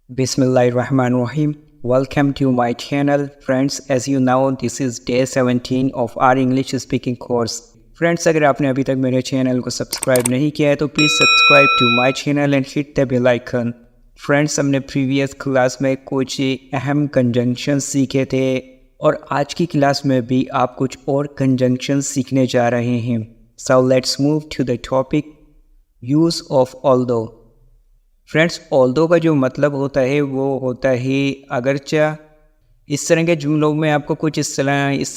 Bismillahirrahmanirrahim. Welcome to my channel. Friends, as you know, this is day 17 of our English speaking course. Friends, अगर आपने अभी तक मेरे channel को subscribe नहीं किया है तो please subscribe to my channel and hit the bell icon. Friends, हमने प्रीवियस क्लास में कुछ अहम कंजंक्शन सीखे थे और आज की क्लास में भी आप कुछ और कंजंक्शन सीखने जा रहे हैं। So let's move to the topic use of although. Friends, although का जो मतलब होता है वो होता है अगरचा। इस तरह के जुमलों में आपको कुछ इस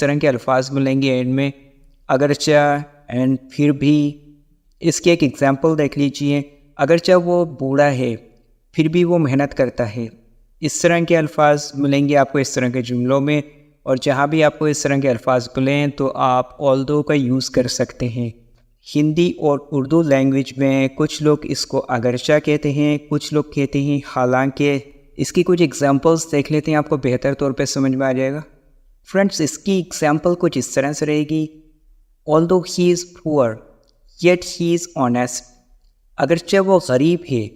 तरह के अल्फाज मिलेंगे एंड में अगरचा एंड फिर भी। इसके एक एग्जांपल देख लीजिए। अगरचा वो बूढ़ा है फिर भी वो मेहनत करता है। इस तरह के अल्फाज मिलेंगे आपको इस तरह के जुमलों में, और जहाँ भी आपको इस तरह के अल्फाज मिलें तो आप ऑल्दो का यूज़ कर सकते हैं। हिंदी और उर्दू लैंग्वेज में कुछ लोग इसको अगरचा कहते हैं, कुछ लोग कहते हैं हालांकि। इसकी कुछ एग्जांपल्स देख लेते हैं, आपको बेहतर तौर पे समझ में आ जाएगा। फ्रेंड्स, इसकी एग्जांपल कुछ इस तरह से रहेगी। Although he is poor yet he is honest. अगरचे वो गरीब है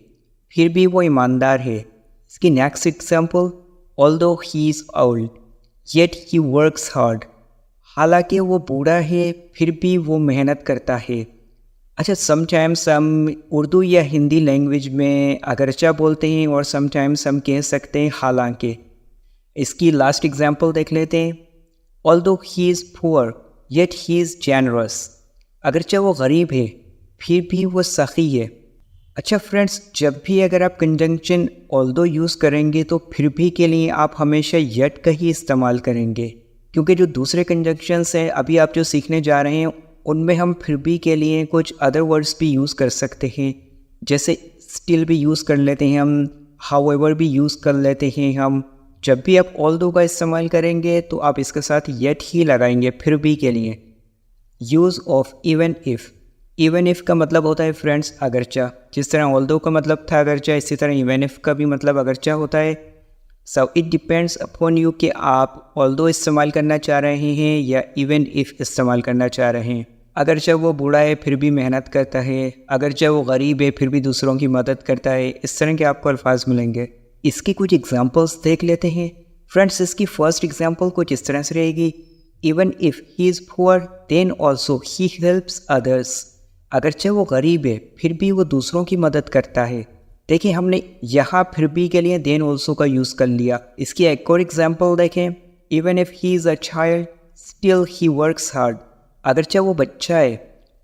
फिर भी वो ईमानदार है। इसकी next example, although he is old yet he works hard. हालांकि वो बूढ़ा है फिर भी वो मेहनत करता है। अच्छा, समटाइम्स हम उर्दू या हिंदी लैंग्वेज में अगरचा बोलते हैं और समटाइम्स हम कह सकते हैं हालांकि। इसकी लास्ट एग्जांपल देख लेते हैं। Although he is poor yet he is generous. अगरचा वो गरीब है फिर भी वो सखी है। अच्छा फ्रेंड्स, जब भी अगर आप कंजंक्शन ऑल्दो यूज़ करेंगे तो फिर भी के लिए आप हमेशा येट का ही इस्तेमाल करेंगे, क्योंकि जो दूसरे कंजंक्शंस हैं अभी आप जो सीखने जा रहे हैं उनमें हम फिर भी के लिए कुछ अदर वर्ड्स भी यूज़ कर सकते हैं। जैसे स्टिल भी यूज़ कर लेते हैं हम, हाउएवर भी यूज़ कर लेते हैं हम। जब भी आप ऑल्दो का इस्तेमाल करेंगे तो आप इसके साथ येट ही लगाएंगे फिर भी के लिए। Use of even if. Even if का मतलब होता है फ्रेंड्स अगरचा। जिस तरह ऑल्दो का मतलब था अगरचा, इसी तरह इवन इफ़ का भी मतलब अगरचा होता है। So it depends upon you कि आप ऑल्दो इस्तेमाल करना चाह रहे हैं या इवन इफ़ इस्तेमाल करना चाह रहे हैं। अगर चाहे वो बूढ़ा है फिर भी मेहनत करता है, अगर चाहे वो गरीब है फिर भी दूसरों की मदद करता है, इस तरह के आपको अल्फाज मिलेंगे। इसकी कुछ एग्जांपल्स देख लेते हैं। फ्रेंड्स, इसकी फर्स्ट एग्जांपल कुछ इस तरह से रहेगी। Even if he is poor then also he helps others. अगर चाहे वो गरीब है फिर भी वो दूसरों की मदद करता है। देखिए, हमने यहाँ फिर भी के लिए देन ऑल्सो का यूज़ कर लिया। इसकी एक और एग्जांपल देखें। Even if he is a child still he works hard. अगर चाहे वो बच्चा है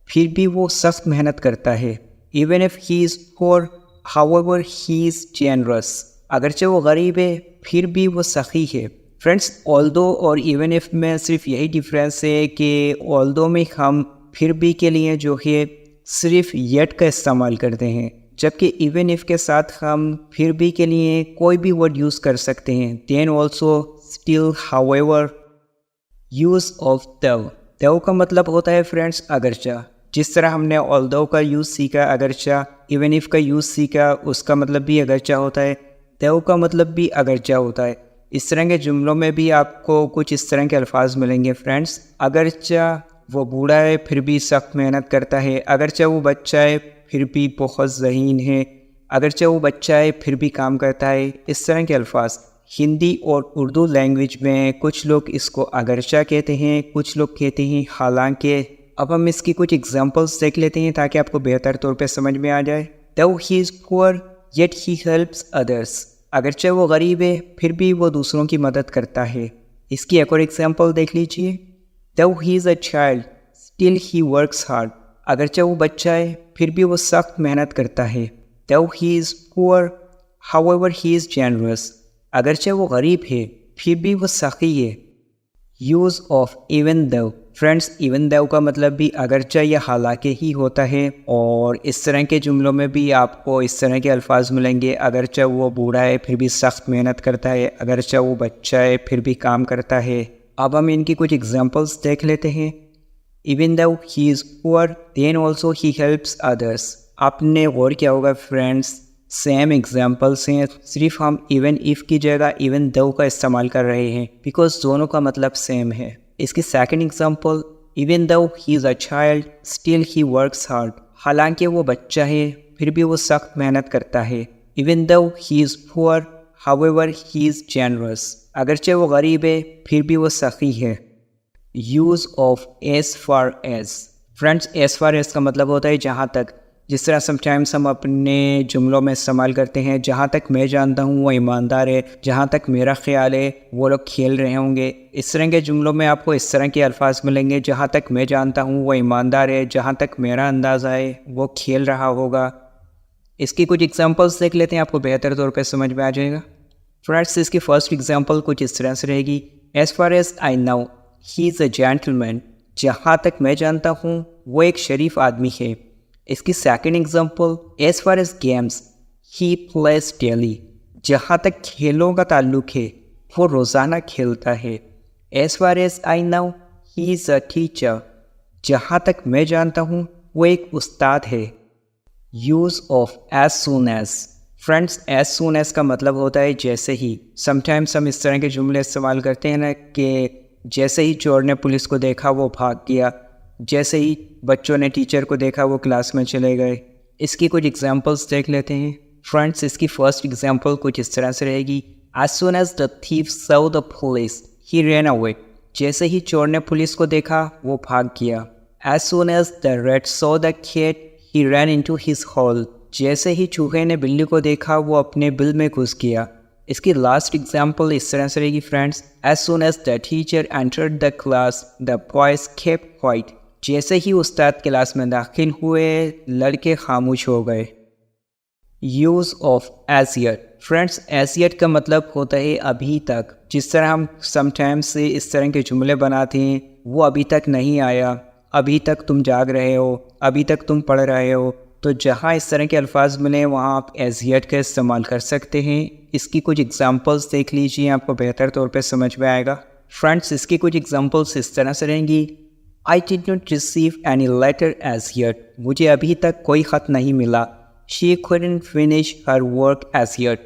फिर भी वो सख्त मेहनत करता है। Even if he is poor however he is generous. अगर चाहे वो गरीब है फिर भी वो सखी है। फ्रेंड्स, ऑल्दो और इवन इफ़ में सिर्फ यही डिफरेंस है कि ऑल्दो में हम फिर भी के लिए जो है सिर्फ येट का इस्तेमाल करते हैं, जबकि इवन इफ़ के साथ हम फिर भी के लिए कोई भी वर्ड यूज़ कर सकते हैं। Then also, still, however. Use of देव। देव का मतलब होता है फ्रेंड्स अगरचा। जिस तरह हमने ऑल्दो का यूज़ सीखा अगरचा, इवन इफ़ का यूज़ सीखा, उसका मतलब भी अगरचा होता है। देव का मतलब भी अगरचा होता है। इस तरह के जुमलों में भी आपको कुछ इस तरह के अल्फाज मिलेंगे फ्रेंड्स। अगरचा वो बूढ़ा है फिर भी सख्त मेहनत करता है। अगरचा वो बच्चा है फिर भी बहुत ज़हीन है। अगरचे वो बच्चा है फिर भी काम करता है। इस तरह के अल्फाज हिंदी और उर्दू लैंग्वेज में कुछ लोग इसको अगरचा कहते हैं, कुछ लोग कहते हैं हालांकि। अब हम इसकी कुछ एग्जांपल्स देख लेते हैं ताकि आपको बेहतर तौर पे समझ में आ जाए। दो he is poor yet he helps others. अगरचे वो गरीब है फिर भी वो दूसरों की मदद करता है। इसकी एक और एग्जाम्पल देख लीजिए। दो he is a child still he works hard. अगरचे वो बच्चा है फिर भी वो सख्त मेहनत करता है। दो he is poor however he is generous. अगरचे वो गरीब है फिर भी वो सखी है। Use of even though. Friends, even though का मतलब भी अगरचा या हालांकि ही होता है, और इस तरह के जुमलों में भी आपको इस तरह के अल्फाज मिलेंगे। अगरचा वो बूढ़ा है फिर भी सख्त मेहनत करता है, अगरचा वो बच्चा है फिर भी काम करता है। अब हम इनकी कुछ एग्जांपल्स देख लेते हैं। Even though he is poor, then also he helps others. आपने गौर किया होगा फ्रेंड्स, सेम एग्जाम्पल्स हैं, सिर्फ हम इवन इफ़ की जगह इवन दो का इस्तेमाल कर रहे हैं बिकॉज दोनों का मतलब सेम है। इसकी second example, even though he is a child still he works hard. हालांकि वो बच्चा है फिर भी वो सख्त मेहनत करता है। Even though he is poor however he is generous. अगरचे वो गरीब है फिर भी वो सखी है। Use of as far as. Friends, as far as का मतलब होता है जहाँ तक। जिस तरह समटाइम्स हम अपने जुमलों में इस्तेमाल करते हैं, जहाँ तक मैं जानता हूँ वो ईमानदार है, जहाँ तक मेरा ख्याल है वो लोग खेल रहे होंगे। इस तरह के जुमलों में आपको इस तरह के अल्फाज मिलेंगे, जहाँ तक मैं जानता हूँ वो ईमानदार है, जहाँ तक मेरा अंदाज़ा है वो खेल रहा होगा। इसकी कुछ एग्जांपल्स देख लेते हैं, आपको बेहतर तौर पे समझ में आ जाएगा। फ्रेंड्स, इसकी फर्स्ट एग्जांपल कुछ इस तरह से रहेगी, as far as I know he is a gentleman. जहाँ तक मैं जानता हूँ वो एक शरीफ आदमी है। इसकी second example, as far as games he plays daily. जहाँ तक खेलों का ताल्लुक है वो रोज़ाना खेलता है। As far as I know he is a teacher. जहाँ तक मैं जानता हूँ वो एक उस्ताद है। Use of as soon as. Friends, as soon as का मतलब होता है जैसे ही। समटाइम्स हम इस तरह के जुमले इस्तेमाल करते हैं ना कि जैसे ही चोर ने पुलिस को देखा वो भाग गया, जैसे ही बच्चों ने टीचर को देखा वो क्लास में चले गए। इसकी कुछ एग्जांपल्स देख लेते हैं। फ्रेंड्स, इसकी फर्स्ट एग्जांपल कुछ इस तरह से रहेगी, as soon as the thief saw the police he ran away. जैसे ही चोर ने पुलिस को देखा वो भाग गया। As soon as the rat saw the cat he ran into his hole. जैसे ही चूहे ने बिल्ली को देखा वो अपने बिल में घुस गया। इसकी लास्ट एग्जाम्पल इस तरह से रहेगी friends, as soon as the teacher entered the class the boys kept quiet. जैसे ही उस्ताद क्लास में दाखिल हुए लड़के खामोश हो गए। Use of as yet. Friends, as yet का मतलब होता है अभी तक। जिस तरह हम समटाइम्स से इस तरह के जुमले बनाते हैं, वो अभी तक नहीं आया, अभी तक तुम जाग रहे हो, अभी तक तुम पढ़ रहे हो। तो जहाँ इस तरह के अल्फाज मिले वहाँ आप एज येट का इस्तेमाल कर सकते हैं। इसकी कुछ एग्जांपल्स देख लीजिए, आपको बेहतर तौर पे समझ में आएगा। फ्रेंड्स, इसकी कुछ एग्जांपल्स इस तरह से रहेंगी, I did not receive any letter as yet. मुझे अभी तक कोई ख़त नहीं मिला। She couldn't finish her work as yet.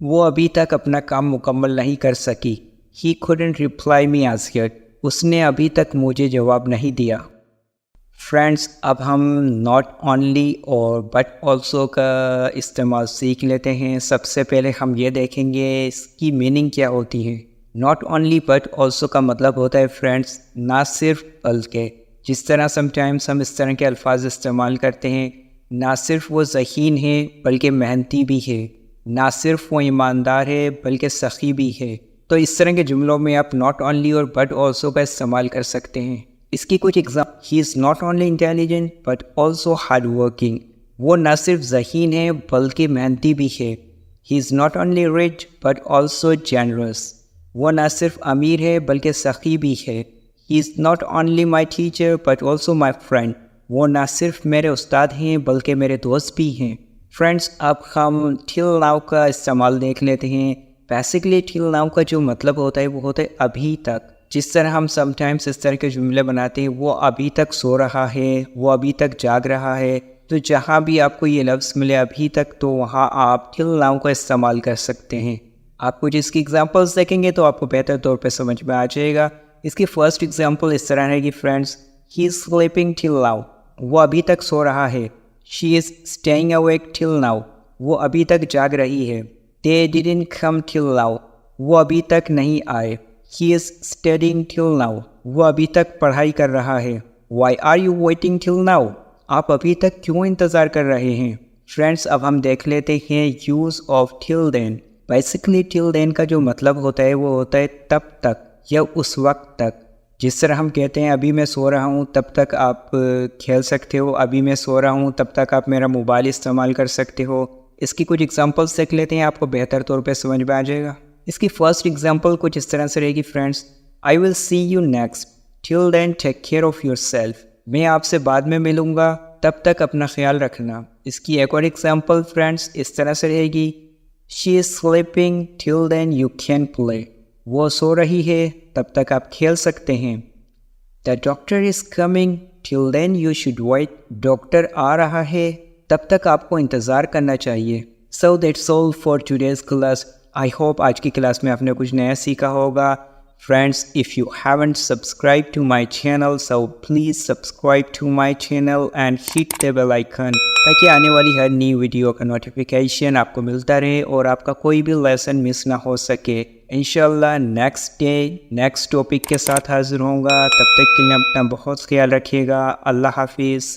वो अभी तक अपना काम मुकम्मल नहीं कर सकी। He couldn't reply me as yet. उसने अभी तक मुझे जवाब नहीं दिया। फ्रेंड्स, अब हम नॉट ओनली और बट ऑल्सो का इस्तेमाल सीख लेते हैं। सबसे पहले हम ये देखेंगे इसकी मीनिंग क्या होती है। नॉट ओनली बट ऑल्सो का मतलब होता है फ्रेंड्स ना सिर्फ बल्कि। जिस तरह समटाइम्स हम इस तरह के अल्फाज इस्तेमाल करते हैं, ना सिर्फ वो ज़हीन है बल्कि मेहनती भी है, ना सिर्फ वो ईमानदार है बल्कि सखी भी है। तो इस तरह के जुमलों में आप नॉट ओनली और बट ऑल्सो का इस्तेमाल कर सकते हैं। इसकी कुछ example, he is not only intelligent but also hard working. वो न सिर्फ ज़हीन है बल्कि मेहनती भी है। He is not only rich but also generous. वो न सिर्फ अमीर है बल्कि सखी भी है। He is not only my teacher but also my friend. वो न सिर्फ मेरे उस्ताद हैं बल्कि मेरे दोस्त भी हैं। फ्रेंड्स, अब हम टिल नाउ का इस्तेमाल देख लेते हैं। बेसिकली टिल नाउ का जो मतलब होता है वो होता है अभी तक। जिस तरह हम समटाइम्स इस तरह के जुमले बनाते हैं, वो अभी तक सो रहा है, वो अभी तक जाग रहा है। तो जहाँ भी आपको ये लफ्ज़ मिले अभी तक, तो वहाँ आप टिल नाउ का इस्तेमाल कर सकते हैं। आप कुछ इसकी एग्जांपल्स देखेंगे तो आपको बेहतर तौर पे समझ में आ जाएगा। इसकी फ़र्स्ट एग्जांपल इस तरह रहेगी friends, he is sleeping till now. वो अभी तक सो रहा है। She is staying awake till now. वो अभी तक जाग रही है। They didn't come till now. वो अभी तक नहीं आए। He is studying till now. वो अभी तक पढ़ाई कर रहा है। Why are you waiting till now. आप अभी तक क्यों इंतज़ार कर रहे हैं। फ्रेंड्स, अब हम देख लेते हैं use of till then. Basically till then का जो मतलब होता है वो होता है तब तक या उस वक्त तक। जिस तरह हम कहते हैं अभी मैं सो रहा हूँ तब तक आप खेल सकते हो, अभी मैं सो रहा हूँ तब तक आप मेरा मोबाइल इस्तेमाल कर सकते हो। इसकी कुछ एग्जांपल्स देख लेते हैं, आपको बेहतर तौर पे समझ में आ जाएगा। इसकी फर्स्ट एग्जांपल कुछ इस तरह से रहेगी friends, I will see you next, till then take care of yourself. मैं आपसे बाद में मिलूँगा, तब तक अपना ख्याल रखना। इसकी एक और एग्जांपल फ्रेंड्स इस तरह से रहेगी, she is sleeping till then you can play. वो सो रही है तब तक आप खेल सकते हैं। The doctor is coming till then you should wait. Doctor आ रहा है तब तक आपको इंतज़ार करना चाहिए। So that's all for today's class. I hope आज की क्लास में आपने कुछ नया सीखा होगा। Friends, if you haven't subscribe to my channel, so please subscribe to my channel and hit the bell icon. ताकि आने वाली हर नई वीडियो का नोटिफिकेशन आपको मिलता रहे और आपका कोई भी लेसन मिस ना हो सके। इंशाल्लाह नेक्स्ट डे नेक्स्ट टॉपिक के साथ हाजिर होऊंगा। तब तक के लिए अपना बहुत ख्याल रखिएगा। अल्लाह हाफिज़।